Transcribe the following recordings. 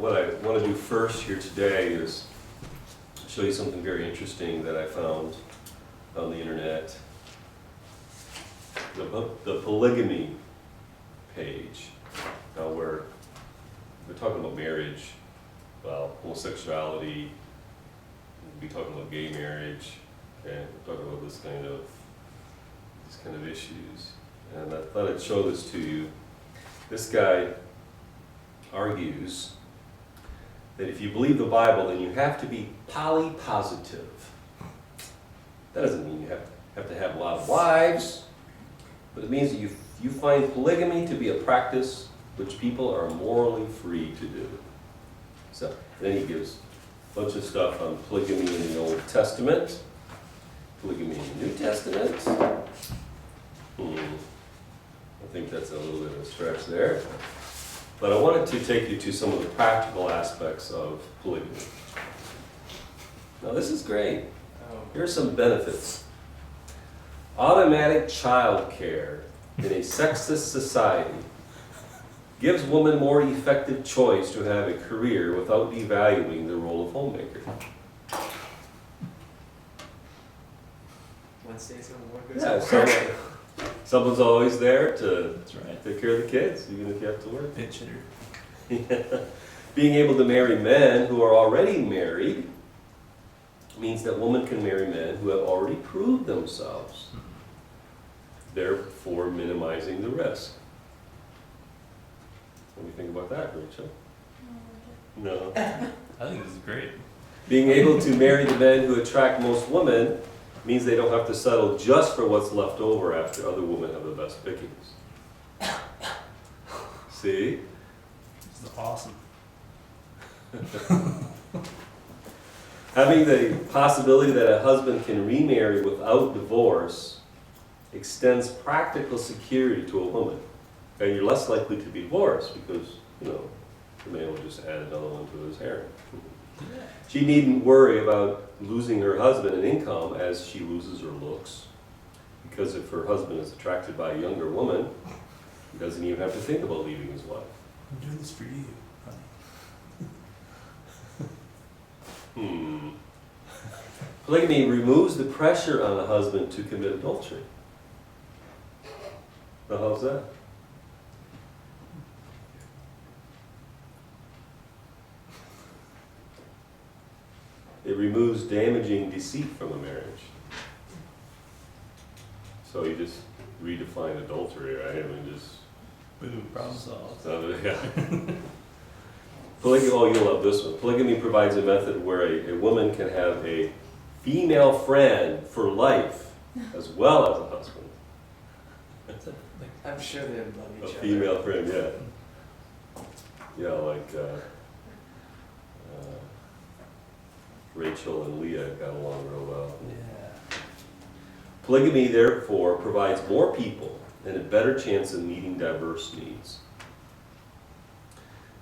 what I want to do first here today is show you something very interesting that I found on the internet. The polygamy page. Now we're talking about marriage, well, homosexuality, we'll be talking about gay marriage, and we're talking about these kind of issues. And I thought I'd show this to you. This guy argues that if you believe the Bible, then you have to be polypositive. That doesn't mean you have to have a lot of wives, but it means that you find polygamy to be a practice which people are morally free to do. So then he gives a bunch of stuff on polygamy in the Old Testament, polygamy in the New Testament. I think that's a little bit of a stretch there. But I wanted to take you to some of the practical aspects of polygamy. Now this is great. Here are some benefits. Automatic child care in a sexist society gives women more effective choice to have a career without devaluing the role of homemaker. Wednesday's gonna work. Yeah, someone's always there to That's right. take care of the kids, even if you have to work. Pinch hitter. Yeah. Being able to marry men who are already married means that women can marry men who have already proved themselves, therefore minimizing the risk. What do you think about that, Rachel? No. I think this is great. Being able to marry the men who attract most women means they don't have to settle just for what's left over after other women have the best pickings. See? This is awesome. Having the possibility that a husband can remarry without divorce extends practical security to a woman. And you're less likely to be divorced because, the man will just add another one to his harem. She needn't worry about losing her husband in income as she loses her looks. Because if her husband is attracted by a younger woman, he doesn't even have to think about leaving his wife. I'm doing this for you, honey. Polygamy removes the pressure on a husband to commit adultery. Now, how's that? It removes damaging deceit from a marriage. So you just redefine adultery, right? I mean, just... Boom, problem solved. Yeah. Polygamy, oh, you'll love this one. Polygamy provides a method where a woman can have a female friend for life as well as a husband. I'm sure they love A each other. female friend, yeah. Yeah, like Rachel and Leah got along real well. Yeah. Polygamy, therefore, provides more people and a better chance of meeting diverse needs.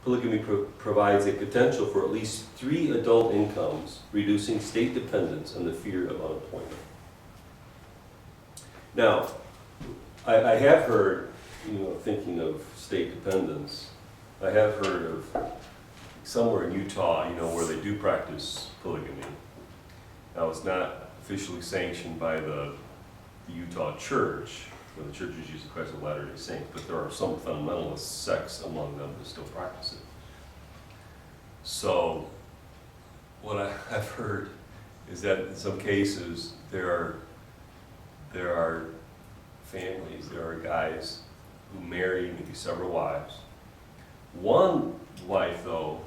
Polygamy provides a potential for at least 3 adult incomes, reducing state dependence and the fear of unemployment. Now, I have heard, thinking of state dependence, I have heard of somewhere in Utah, where they do practice polygamy. Now, it's not officially sanctioned by the Utah church, where the church is usually Christ of Latter-day Saints, but there are some fundamentalist sects among them that still practice it. So, what I've heard is that in some cases there are families, there are guys who marry maybe several wives. One wife, though,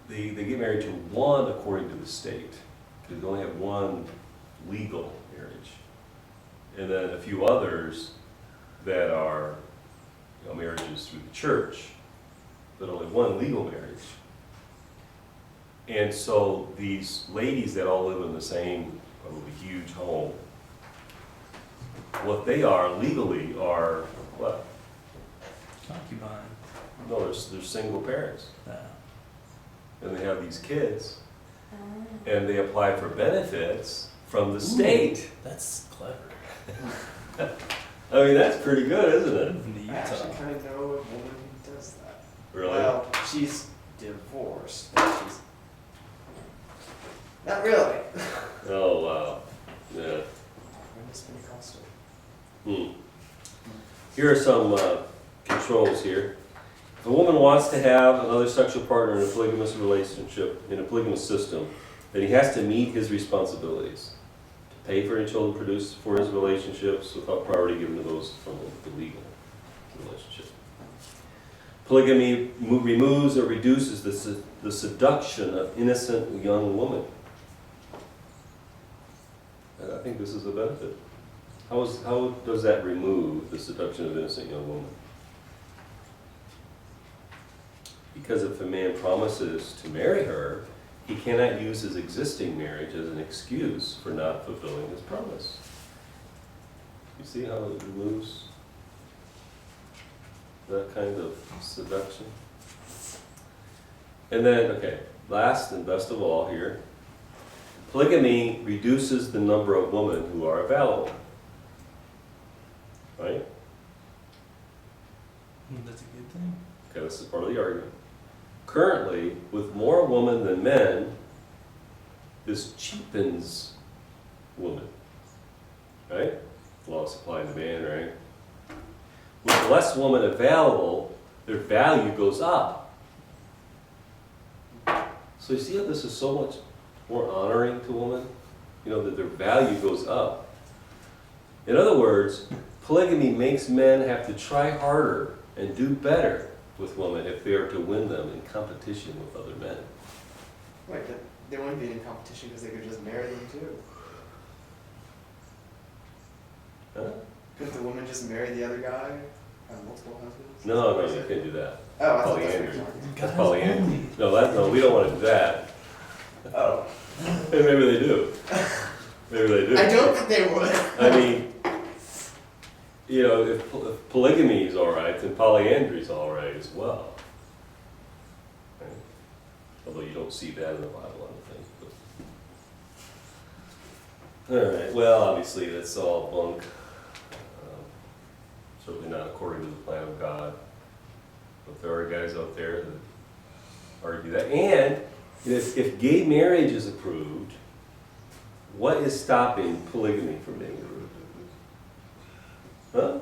they get married to one according to the state, because they only have one legal marriage. And then a few others that are marriages through the church, but only one legal marriage. And so these ladies that all live in the same probably huge home, what they are legally are what? Concubine. No, they're single parents. Yeah. And they have these kids, and they apply for benefits from the state. That's clever. I mean, that's pretty good, isn't it? From the I actually Utah. kind of know a woman who does that. Really? Well, she's divorced. But she's not really. Oh, wow. Yeah. When does Pentecostal? Here are some controls here. If a woman wants to have another sexual partner in a polygamous relationship, in a polygamous system, then he has to meet his responsibilities. To pay for any children produced for his relationships without priority given to those from the legal relationship. Polygamy removes or reduces the seduction of innocent young women. And I think this is a benefit. How does that remove the seduction of innocent young women? Because if a man promises to marry her, he cannot use his existing marriage as an excuse for not fulfilling his promise. You see how it removes that kind of seduction? And then, okay, last and best of all here, polygamy reduces the number of women who are available. Right? That's a good thing. Okay, this is part of the argument. Currently, with more women than men, this cheapens women. Right? Law of supply and demand, right? With less women available, their value goes up. So you see how this is so much more honoring to women? You know, that their value goes up. In other words, polygamy makes men have to try harder and do better with women if they are to win them in competition with other men. Wait, they wouldn't be in competition because they could just marry them too. Huh? Couldn't the woman just marry the other guy? Have multiple husbands? No, you can't do that. Oh, I thought that's what Polyandry. you were talking That's polyamory. No, we don't want to do that. about. Oh. Hey, maybe they do. Maybe they do. I don't think they would. I mean, you know, if polygamy is all right, then polyandry is all right as well. Right? Although you don't see that in the Bible, I don't think. But. All right. Well, obviously that's all bunk. Certainly not according to the plan of God. But there are guys out there that argue that. And if gay marriage is approved, what is stopping polygamy from being approved? Huh?